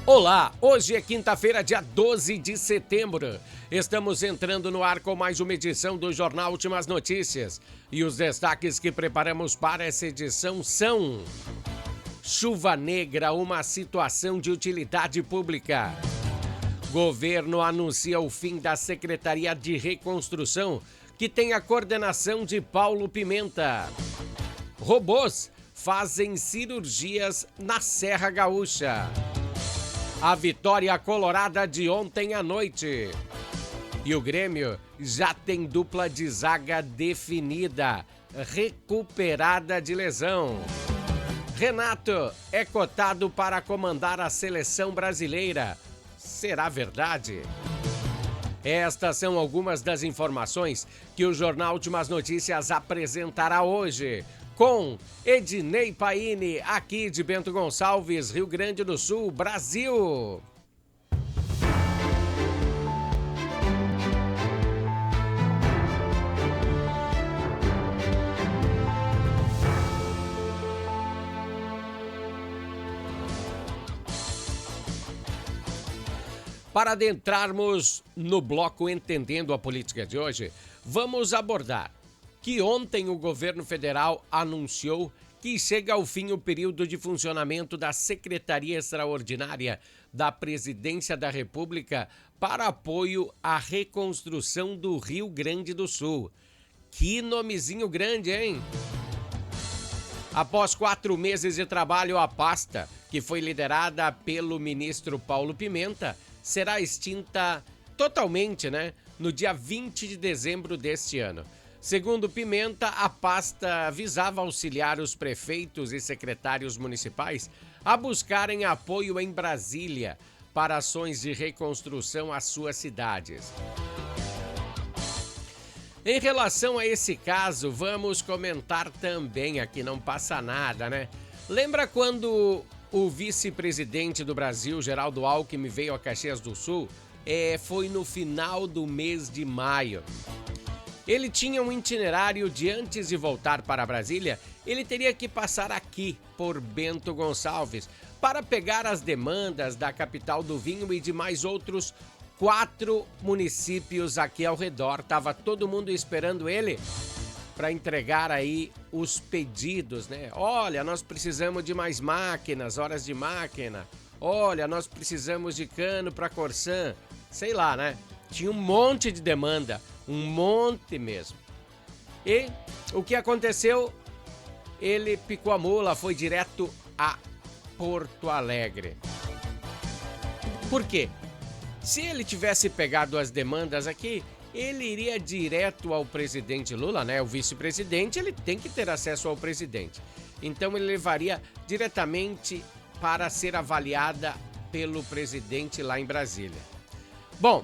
Olá, hoje é quinta-feira, dia 12 de setembro. Estamos entrando no ar com mais uma edição do Jornal Últimas Notícias. E os destaques que preparamos para essa edição são: chuva negra, uma situação de utilidade pública. Governo anuncia o fim da Secretaria de Reconstrução, que tem a coordenação de Paulo Pimenta. Robôs fazem cirurgias na Serra Gaúcha. A vitória colorada de ontem à noite. E o Grêmio já tem dupla de zaga definida, recuperada de lesão. Renato é cotado para comandar a seleção brasileira. Será verdade? Estas são algumas das informações que o Jornal Últimas Notícias apresentará hoje, com Ednei Paini, aqui de Bento Gonçalves, Rio Grande do Sul, Brasil. Para adentrarmos no bloco Entendendo a Política de hoje, vamos abordar que ontem o governo federal anunciou que chega ao fim o período de funcionamento da Secretaria Extraordinária da Presidência da República para apoio à reconstrução do Rio Grande do Sul. Que nomezinho grande, hein? Após 4 meses de trabalho, a pasta, que foi liderada pelo ministro Paulo Pimenta, será extinta totalmente, no dia 20 de dezembro deste ano. Segundo Pimenta, a pasta visava auxiliar os prefeitos e secretários municipais a buscarem apoio em Brasília para ações de reconstrução às suas cidades. Em relação a esse caso, vamos comentar também aqui, não passa nada, Lembra quando o vice-presidente do Brasil, Geraldo Alckmin, veio a Caxias do Sul? Foi no final do mês de maio. Ele tinha um itinerário de, antes de voltar para Brasília, ele teria que passar aqui por Bento Gonçalves para pegar as demandas da capital do vinho e de mais outros 4 municípios aqui ao redor. Tava todo mundo esperando ele para entregar aí os pedidos, Olha, nós precisamos de mais máquinas, horas de máquina. Olha, nós precisamos de cano para Corsã. Sei lá, Tinha um monte de demanda, um monte mesmo. E o que aconteceu? Ele picou a mula, foi direto a Porto Alegre. Por quê? Se ele tivesse pegado as demandas aqui, ele iria direto ao presidente Lula, O vice-presidente, ele tem que ter acesso ao presidente. Então ele levaria diretamente para ser avaliada pelo presidente lá em Brasília. Bom,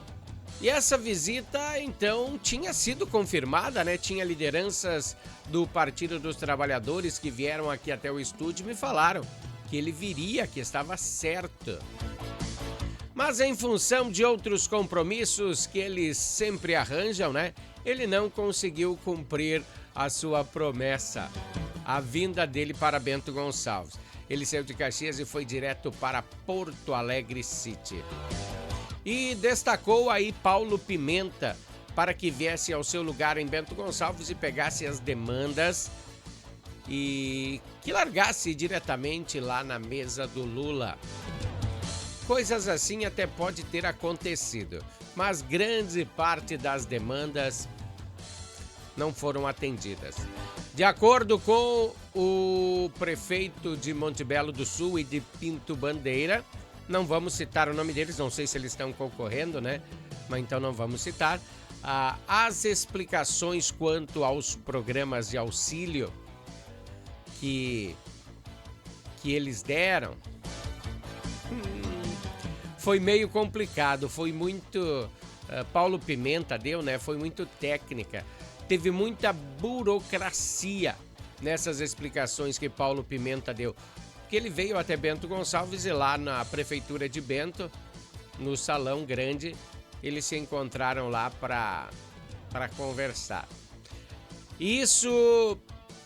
e essa visita, então, tinha sido confirmada, Tinha lideranças do Partido dos Trabalhadores que vieram aqui até o estúdio e me falaram que ele viria, que estava certo. Mas em função de outros compromissos que eles sempre arranjam, ele não conseguiu cumprir a sua promessa, a vinda dele para Bento Gonçalves. Ele saiu de Caxias e foi direto para Porto Alegre City. E destacou aí Paulo Pimenta para que viesse ao seu lugar em Bento Gonçalves e pegasse as demandas e que largasse diretamente lá na mesa do Lula. Coisas assim até pode ter acontecido, mas grande parte das demandas não foram atendidas. De acordo com o prefeito de Monte Belo do Sul e de Pinto Bandeira, não vamos citar o nome deles, não sei se eles estão concorrendo, Mas então não vamos citar. As explicações quanto aos programas de auxílio que eles deram foi meio complicado, foi muito... Paulo Pimenta deu, Foi muito técnica. Teve muita burocracia nessas explicações que Paulo Pimenta deu. Que ele veio até Bento Gonçalves e lá na prefeitura de Bento, no salão grande, eles se encontraram lá para conversar. Isso,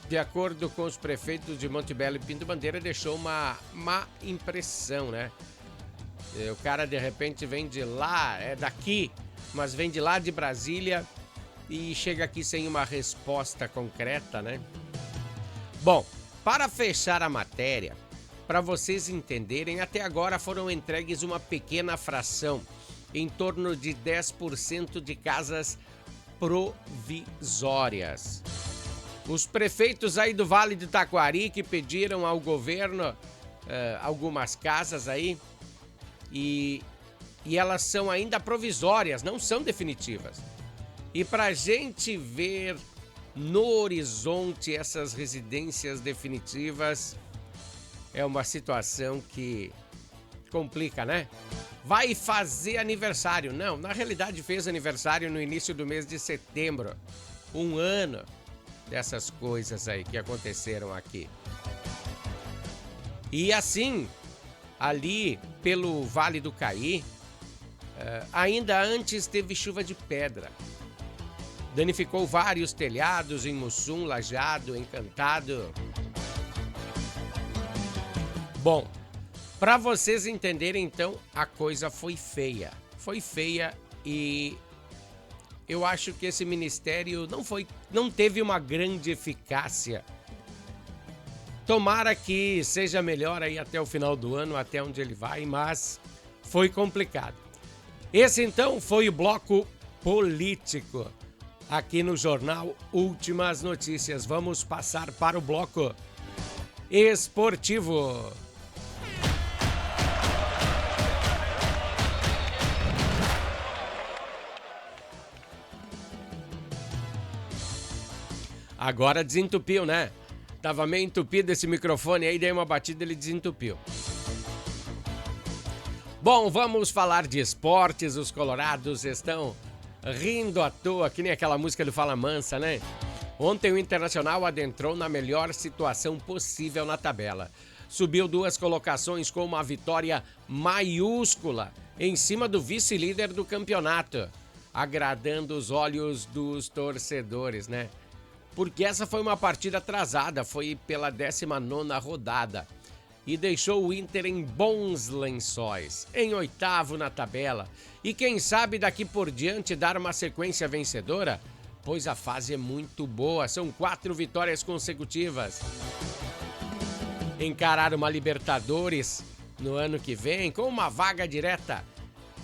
de acordo com os prefeitos de Monte Belo e Pinto Bandeira, deixou uma má impressão, O cara de repente vem de lá, é daqui, mas vem de lá de Brasília e chega aqui sem uma resposta concreta, né? Bom, para fechar a matéria, para vocês entenderem, até agora foram entregues uma pequena fração, em torno de 10% de casas provisórias. Os prefeitos aí do Vale do Taquari que pediram ao governo algumas casas aí e elas são ainda provisórias, não são definitivas. E pra gente ver no horizonte essas residências definitivas é uma situação que complica, né? Vai fazer aniversário. Não, na realidade fez aniversário no início do mês de setembro. 1 ano dessas coisas aí que aconteceram aqui. E assim, ali pelo Vale do Caí, ainda antes teve chuva de pedra. Danificou vários telhados em Mussum, Lajeado, Encantado. Bom, para vocês entenderem então, a coisa foi feia. Foi feia e eu acho que esse ministério não teve uma grande eficácia. Tomara que seja melhor aí até o final do ano, até onde ele vai, mas foi complicado. Esse então foi o bloco político aqui no jornal Últimas Notícias. Vamos passar para o bloco esportivo. Agora desentupiu, né? Tava meio entupido esse microfone aí, dei uma batida e ele desentupiu. Bom, vamos falar de esportes. Os colorados estão rindo à toa, que nem aquela música do Fala Mansa, né? Ontem o Internacional adentrou na melhor situação possível na tabela. Subiu 2 colocações com uma vitória maiúscula em cima do vice-líder do campeonato, agradando os olhos dos torcedores, né? Porque essa foi uma partida atrasada, foi pela 19ª rodada e deixou o Inter em bons lençóis, em 8º na tabela. E quem sabe daqui por diante dar uma sequência vencedora, pois a fase é muito boa, são 4 vitórias consecutivas. Encarar uma Libertadores no ano que vem com uma vaga direta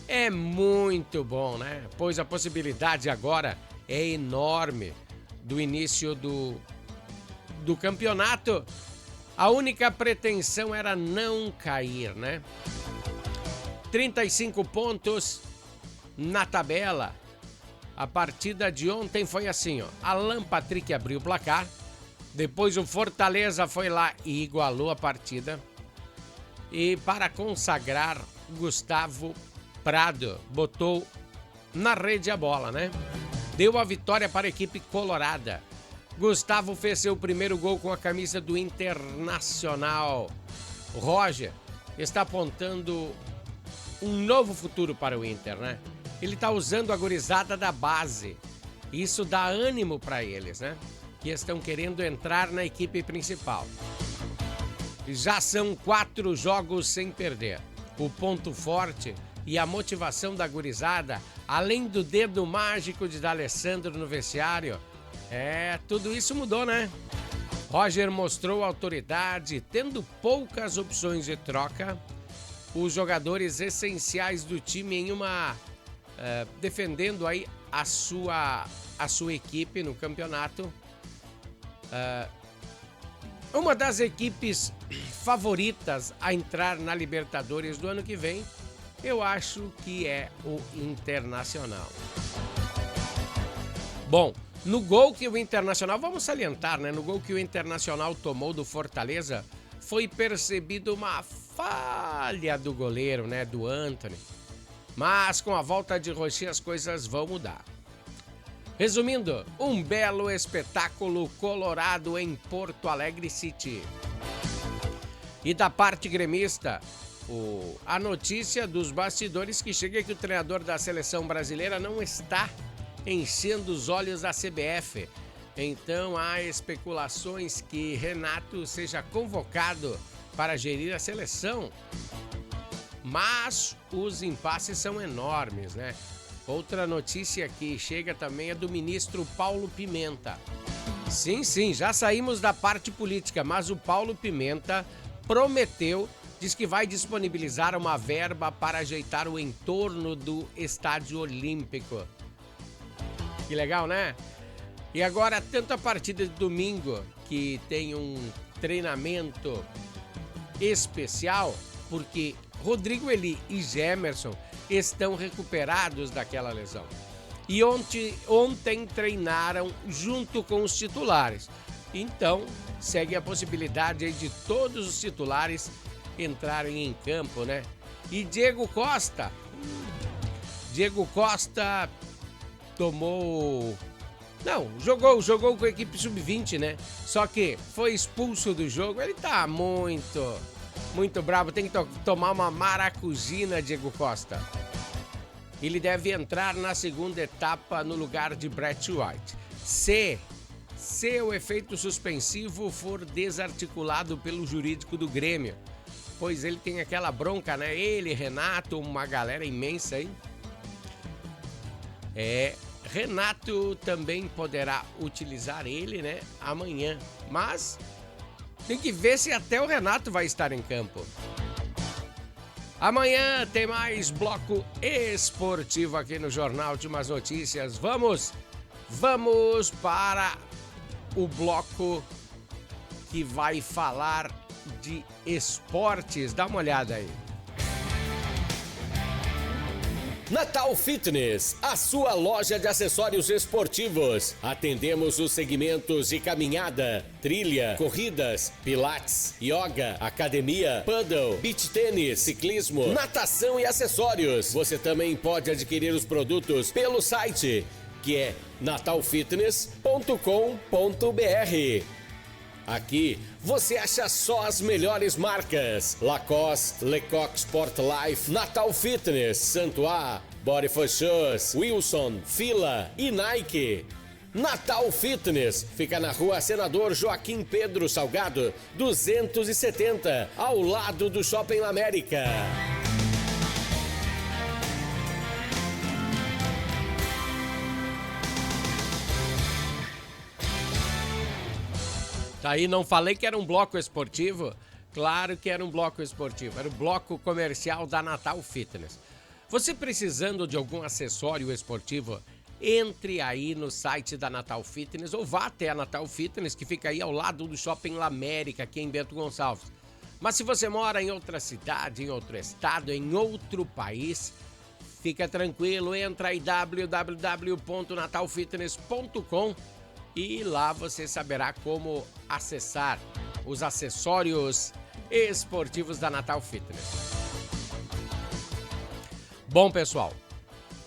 é muito bom, né? Pois a possibilidade agora é enorme. Do início do campeonato, a única pretensão era não cair, né? 35 pontos na tabela. A partida de ontem foi assim, ó. Alan Patrick abriu o placar, depois o Fortaleza foi lá e igualou a partida. E para consagrar, Gustavo Prado botou na rede a bola, né? Deu a vitória para a equipe colorada. Gustavo fez seu primeiro gol com a camisa do Internacional. Roger está apontando um novo futuro para o Inter, né? Ele está usando a gurizada da base. Isso dá ânimo para eles, né? Que estão querendo entrar na equipe principal. Já são 4 jogos sem perder. O ponto forte e a motivação da gurizada, além do dedo mágico de D'Alessandro no vestiário, tudo isso mudou, né? Roger mostrou autoridade, tendo poucas opções de troca. Os jogadores essenciais do time em uma defendendo aí a sua equipe no campeonato. Uma das equipes favoritas a entrar na Libertadores do ano que vem, eu acho que é o Internacional. Bom, no gol que o Internacional, vamos salientar, né? No gol que o Internacional tomou do Fortaleza, foi percebido uma falha do goleiro, né? Do Antony. Mas com a volta de Rocher as coisas vão mudar. Resumindo, um belo espetáculo colorado em Porto Alegre City. E da parte gremista, a notícia dos bastidores que chega é que o treinador da seleção brasileira não está enchendo os olhos da CBF. Então há especulações que Renato seja convocado para gerir a seleção. Mas os impasses são enormes, né? Outra notícia que chega também é do ministro Paulo Pimenta. Sim, já saímos da parte política, mas o Paulo Pimenta prometeu, diz que vai disponibilizar uma verba para ajeitar o entorno do Estádio Olímpico. Que legal, né? E agora, tanto a partida de domingo, que tem um treinamento especial, porque Rodrigo Eli e Gemerson estão recuperados daquela lesão. E ontem treinaram junto com os titulares. Então, segue a possibilidade aí de todos os titulares entrarem em campo, né? E Diego Costa tomou... Não, jogou com a equipe sub-20, né? Só que foi expulso do jogo. Ele tá muito bravo. Tem que tomar uma maracujina, Diego Costa. Ele deve entrar na segunda etapa no lugar de Brett White. Se o efeito suspensivo for desarticulado pelo jurídico do Grêmio, pois ele tem aquela bronca, né? Ele, Renato, uma galera imensa aí. Renato também poderá utilizar ele, né? Amanhã. Mas tem que ver se até o Renato vai estar em campo. Amanhã tem mais bloco esportivo aqui no Jornal de Umas Notícias. Vamos para o bloco que vai falar de esportes. Dá uma olhada aí. Natal Fitness, a sua loja de acessórios esportivos. Atendemos os segmentos de caminhada, trilha, corridas, pilates, yoga, academia, paddle, beach tênis, ciclismo, natação e acessórios. Você também pode adquirir os produtos pelo site, que é natalfitness.com.br. Aqui você acha só as melhores marcas: Lacoste, Lecoq Sport Life, Natal Fitness, Santois, Body for Shoes, Wilson, Fila e Nike. Natal Fitness fica na rua Senador Joaquim Pedro Salgado, 270, ao lado do Shopping La América. Tá aí, não falei que era um bloco esportivo? Claro que era um bloco esportivo, era o bloco comercial da Natal Fitness. Você precisando de algum acessório esportivo, entre aí no site da Natal Fitness ou vá até a Natal Fitness, que fica aí ao lado do Shopping La América, aqui em Bento Gonçalves. Mas se você mora em outra cidade, em outro estado, em outro país, fica tranquilo, entra aí www.natalfitness.com e lá você saberá como acessar os acessórios esportivos da Natal Fitness. Bom, pessoal,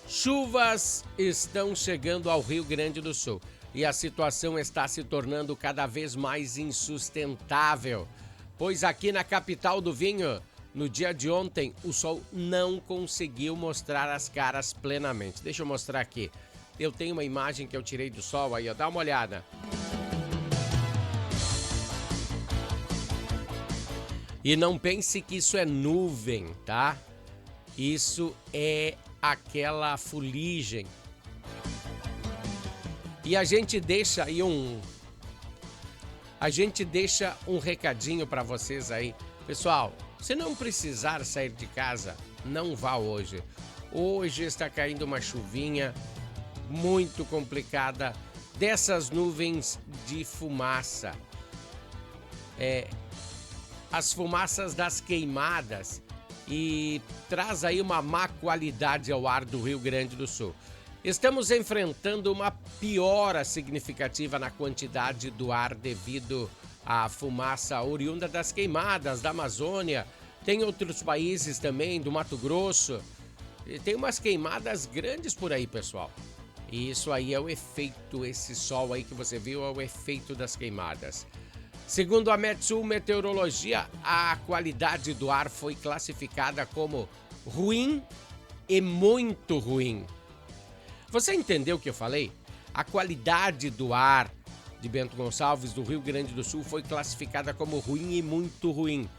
chuvas estão chegando ao Rio Grande do Sul e a situação está se tornando cada vez mais insustentável, pois aqui na capital do vinho, no dia de ontem, o sol não conseguiu mostrar as caras plenamente. Deixa eu mostrar aqui. Eu tenho uma imagem que eu tirei do sol aí, ó. Dá uma olhada. E não pense que isso é nuvem, tá? Isso é aquela fuligem. E a gente deixa aí um recadinho para vocês aí. Pessoal, se não precisar sair de casa, não vá hoje. Hoje está caindo uma chuvinha muito complicada, dessas nuvens de fumaça. As fumaças das queimadas, e traz aí uma má qualidade ao ar do Rio Grande do Sul. Estamos enfrentando uma piora significativa na quantidade do ar devido à fumaça oriunda das queimadas da Amazônia. Tem outros países também, do Mato Grosso. E tem umas queimadas grandes por aí, pessoal. E isso aí é o efeito, esse sol aí que você viu é o efeito das queimadas. Segundo a Metsul Meteorologia, a qualidade do ar foi classificada como ruim e muito ruim. Você entendeu o que eu falei? A qualidade do ar de Bento Gonçalves, do Rio Grande do Sul, foi classificada como ruim e muito ruim.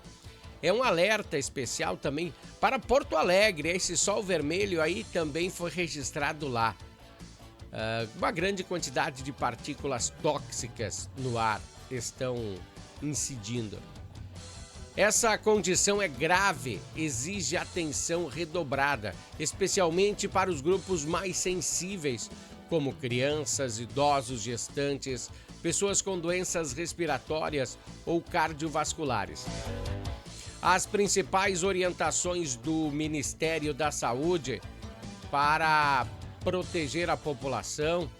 é um alerta especial também para Porto Alegre. Esse sol vermelho aí também foi registrado lá. Uma grande quantidade de partículas tóxicas no ar estão incidindo. Essa condição é grave, exige atenção redobrada, especialmente para os grupos mais sensíveis, como crianças, idosos, gestantes, pessoas com doenças respiratórias ou cardiovasculares. As principais orientações do Ministério da Saúde para proteger a população,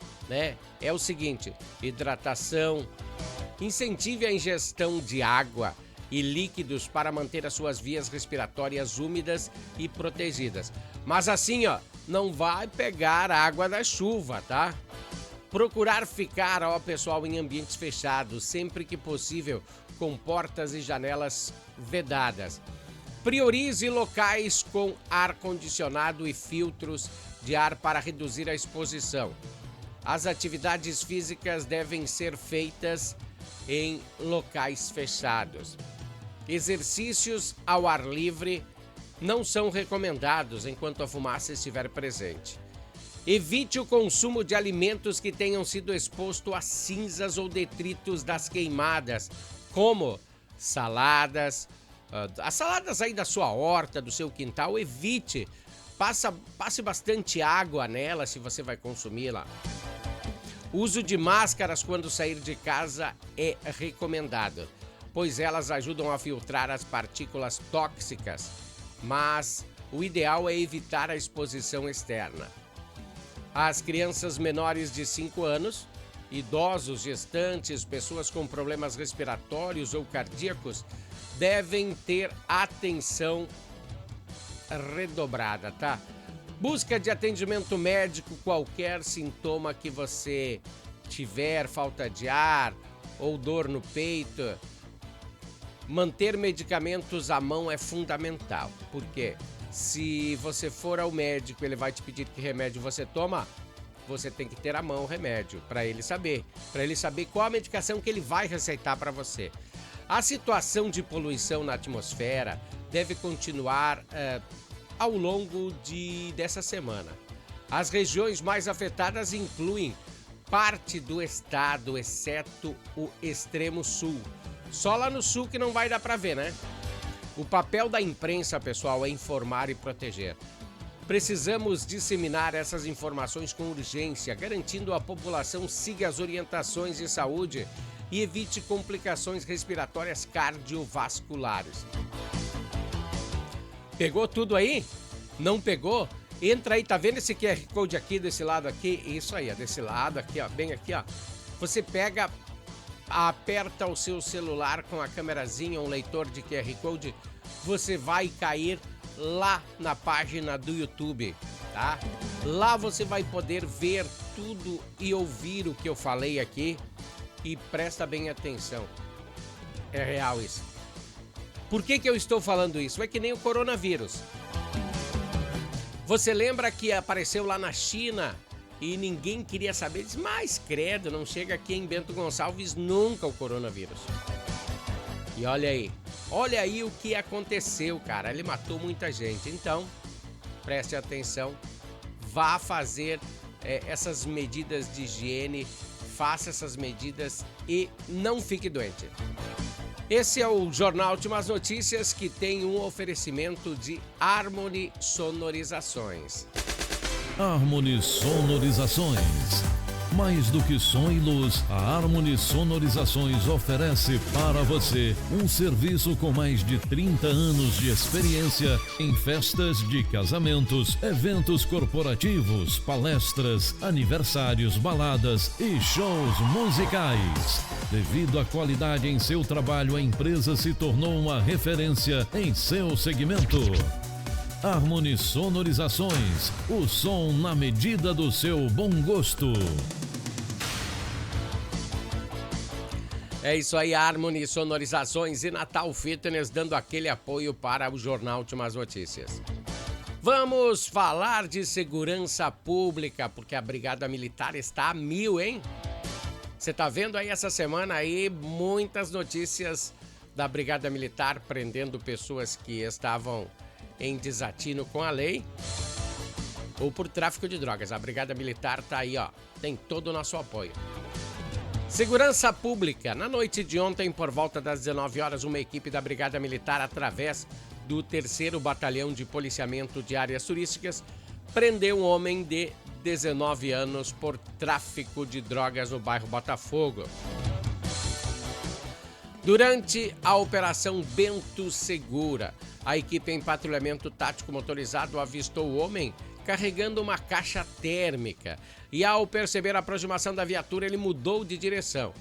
é o seguinte: hidratação, incentive a ingestão de água e líquidos para manter as suas vias respiratórias úmidas e protegidas. Mas assim, não vai pegar água da chuva, tá? Procurar ficar, pessoal, em ambientes fechados, sempre que possível, com portas e janelas vedadas. Priorize locais com ar-condicionado e filtros de ar para reduzir a exposição. As atividades físicas devem ser feitas em locais fechados. Exercícios ao ar livre não são recomendados enquanto a fumaça estiver presente. Evite o consumo de alimentos que tenham sido expostos a cinzas ou detritos das queimadas, como saladas, as saladas aí da sua horta, do seu quintal. Evite, passe bastante água nela se você vai consumi-la. O uso de máscaras quando sair de casa é recomendado, pois elas ajudam a filtrar as partículas tóxicas, mas o ideal é evitar a exposição externa. As crianças menores de 5 anos, idosos, gestantes, pessoas com problemas respiratórios ou cardíacos devem ter atenção redobrada, tá? Busca de atendimento médico qualquer sintoma que você tiver, falta de ar ou dor no peito. Manter medicamentos à mão é fundamental, porque se você for ao médico, ele vai te pedir que remédio você toma, você tem que ter à mão o remédio para ele saber qual a medicação que ele vai receitar para você. A situação de poluição na atmosfera deve continuar ao longo dessa semana. As regiões mais afetadas incluem parte do estado, exceto o extremo sul. Só lá no sul que não vai dar para ver, né? O papel da imprensa, pessoal, é informar e proteger. Precisamos disseminar essas informações com urgência, garantindo a população siga as orientações de saúde e evite complicações respiratórias cardiovasculares. Pegou tudo aí? Não pegou? Entra aí, tá vendo esse QR Code aqui, desse lado aqui? Isso aí, desse lado aqui, bem aqui, Você pega, aperta o seu celular com a câmerazinha, um leitor de QR Code, você vai cair lá na página do YouTube, tá? Lá você vai poder ver tudo e ouvir o que eu falei aqui e presta bem atenção. É real isso. Por que eu estou falando isso? É que nem o coronavírus. Você lembra que apareceu lá na China e ninguém queria saber? Diz, mas credo, não chega aqui em Bento Gonçalves nunca o coronavírus. E olha aí o que aconteceu, cara. Ele matou muita gente. Então, preste atenção, vá fazer essas medidas de higiene, faça essas medidas e não fique doente. Esse é o Jornal Últimas Notícias, que tem um oferecimento de Harmony Sonorizações. Harmony Sonorizações. Mais do que som e luz, a Harmony Sonorizações oferece para você um serviço com mais de 30 anos de experiência em festas de casamentos, eventos corporativos, palestras, aniversários, baladas e shows musicais. Devido à qualidade em seu trabalho, a empresa se tornou uma referência em seu segmento. Harmony Sonorizações, o som na medida do seu bom gosto. É isso aí, Harmony Sonorizações e Natal Fitness dando aquele apoio para o Jornal Últimas Notícias. Vamos falar de segurança pública, porque a Brigada Militar está a 1000, hein? Você tá vendo aí essa semana aí muitas notícias da Brigada Militar prendendo pessoas que estavam em desatino com a lei ou por tráfico de drogas. A Brigada Militar tá aí, ó, tem todo o nosso apoio. Segurança Pública. Na noite de ontem, por volta das 19 horas, uma equipe da Brigada Militar, através do 3º Batalhão de Policiamento de Áreas Turísticas, prendeu um homem de 19 anos por tráfico de drogas no bairro Botafogo. Durante a Operação Bento Segura, a equipe em patrulhamento tático motorizado avistou o homem carregando uma caixa térmica e, ao perceber a aproximação da viatura, ele mudou de direção,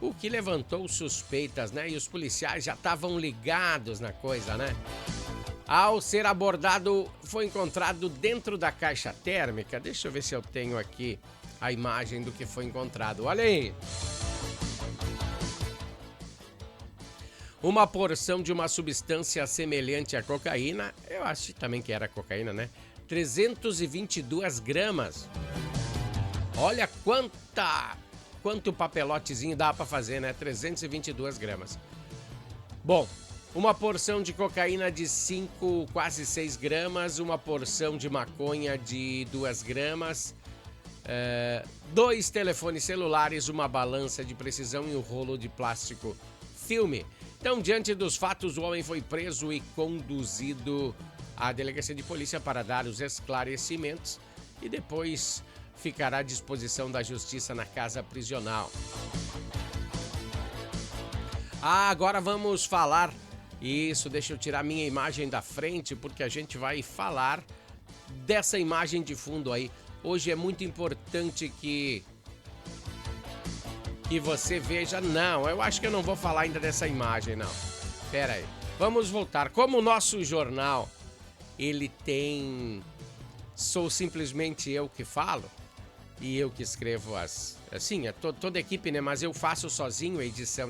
o que levantou suspeitas, né? E os policiais já estavam ligados na coisa, né? Ao ser abordado, foi encontrado dentro da caixa térmica. Deixa eu ver se eu tenho aqui a imagem do que foi encontrado. Olha aí. Uma porção de uma substância semelhante à cocaína. Eu acho também que era cocaína, né? 322 gramas. Olha quanto papelotezinho dá pra fazer, né? 322 gramas. Bom, uma porção de cocaína de 5, quase 6 gramas, uma porção de maconha de 2 gramas, 2 telefones celulares, uma balança de precisão e um rolo de plástico filme. Então, diante dos fatos, o homem foi preso e conduzido à delegacia de polícia para dar os esclarecimentos e depois ficará à disposição da justiça na casa prisional. Agora vamos falar. Isso, deixa eu tirar minha imagem da frente, porque a gente vai falar dessa imagem de fundo aí. Hoje é muito importante que você veja. Não, eu acho que eu não vou falar ainda dessa imagem, não. Pera aí. Vamos voltar. Como o nosso jornal, ele tem... Sou simplesmente eu que falo e eu que escrevo as... Assim, é toda a equipe, né? Mas eu faço sozinho a edição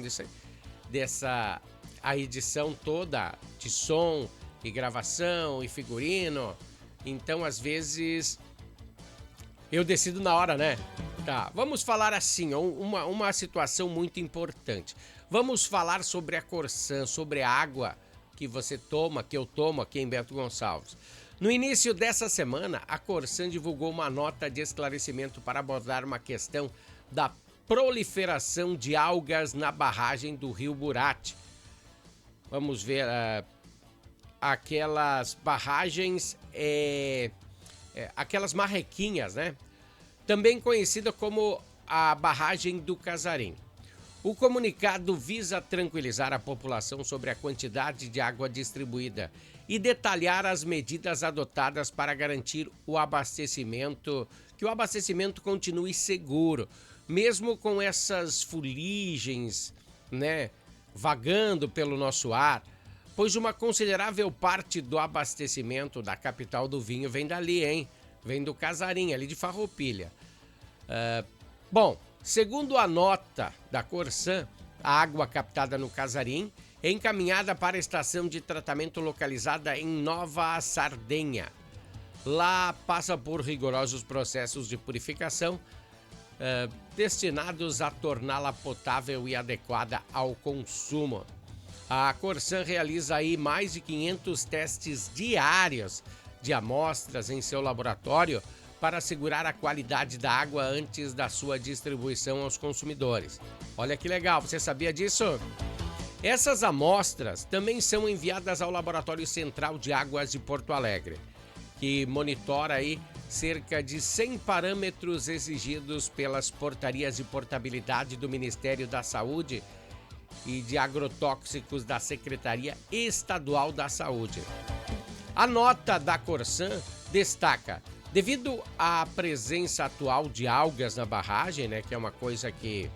a edição toda de som e gravação e figurino. Então, às vezes, eu decido na hora, né? Tá, vamos falar assim, uma situação muito importante. Vamos falar sobre a Corsan, sobre a água que você toma, que eu tomo aqui em Bento Gonçalves. No início dessa semana, a Corsan divulgou uma nota de esclarecimento para abordar uma questão da proliferação de algas na barragem do Rio Burati. Vamos ver aquelas barragens, aquelas marrequinhas, né? Também conhecida como a barragem do Casarim. O comunicado visa tranquilizar a população sobre a quantidade de água distribuída e detalhar as medidas adotadas para garantir o abastecimento, que o abastecimento continue seguro, mesmo com essas fuligens, né, vagando pelo nosso ar, pois uma considerável parte do abastecimento da capital do vinho vem dali, hein? Vem do Casarim, ali de Farroupilha. Bom, segundo a nota da Corsan, a água captada no Casarim é encaminhada para a estação de tratamento localizada em Nova Sardenha. Lá passa por rigorosos processos de purificação destinados a torná-la potável e adequada ao consumo. A Corsan realiza aí mais de 500 testes diários de amostras em seu laboratório para assegurar a qualidade da água antes da sua distribuição aos consumidores. Olha que legal, você sabia disso? Essas amostras também são enviadas ao Laboratório Central de Águas de Porto Alegre, que monitora aí cerca de 100 parâmetros exigidos pelas portarias de portabilidade do Ministério da Saúde e de agrotóxicos da Secretaria Estadual da Saúde. A nota da Corsan destaca, devido à presença atual de algas na barragem, né, que é uma coisa que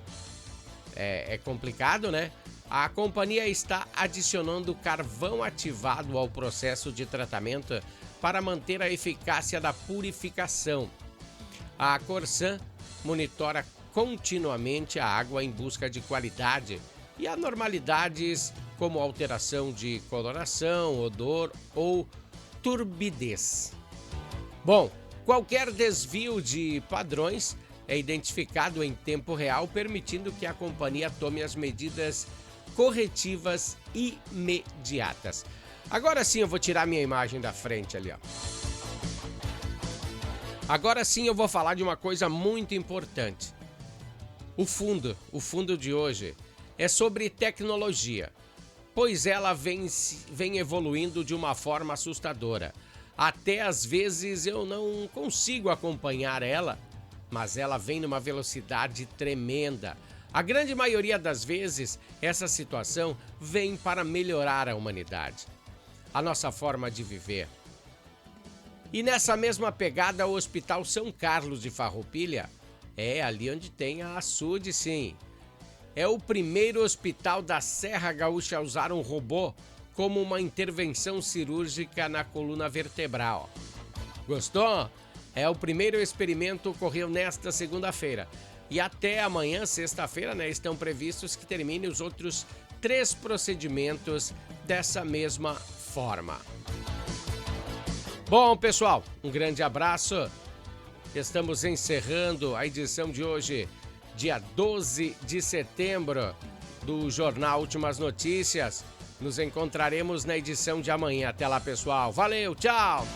é complicado, né? A companhia está adicionando carvão ativado ao processo de tratamento para manter a eficácia da purificação. A Corsan monitora continuamente a água em busca de qualidade e anormalidades como alteração de coloração, odor ou turbidez. Bom, qualquer desvio de padrões é identificado em tempo real, permitindo que a companhia tome as medidas corretivas imediatas. Agora sim eu vou tirar minha imagem da frente ali, ó. Agora sim eu vou falar de uma coisa muito importante. O fundo de hoje é sobre tecnologia, pois ela vem evoluindo de uma forma assustadora. Até às vezes eu não consigo acompanhar ela, mas ela vem numa velocidade tremenda. A grande maioria das vezes, essa situação vem para melhorar a humanidade, a nossa forma de viver. E nessa mesma pegada, o Hospital São Carlos de Farroupilha, é ali onde tem a açude, sim. É o primeiro hospital da Serra Gaúcha a usar um robô como uma intervenção cirúrgica na coluna vertebral. Gostou? O primeiro experimento ocorreu nesta segunda-feira. E até amanhã, sexta-feira, estão previstos que termine os outros 3 procedimentos dessa mesma forma. Bom, pessoal, um grande abraço. Estamos encerrando a edição de hoje, dia 12 de setembro, do Jornal Últimas Notícias. Nos encontraremos na edição de amanhã. Até lá, pessoal. Valeu, tchau!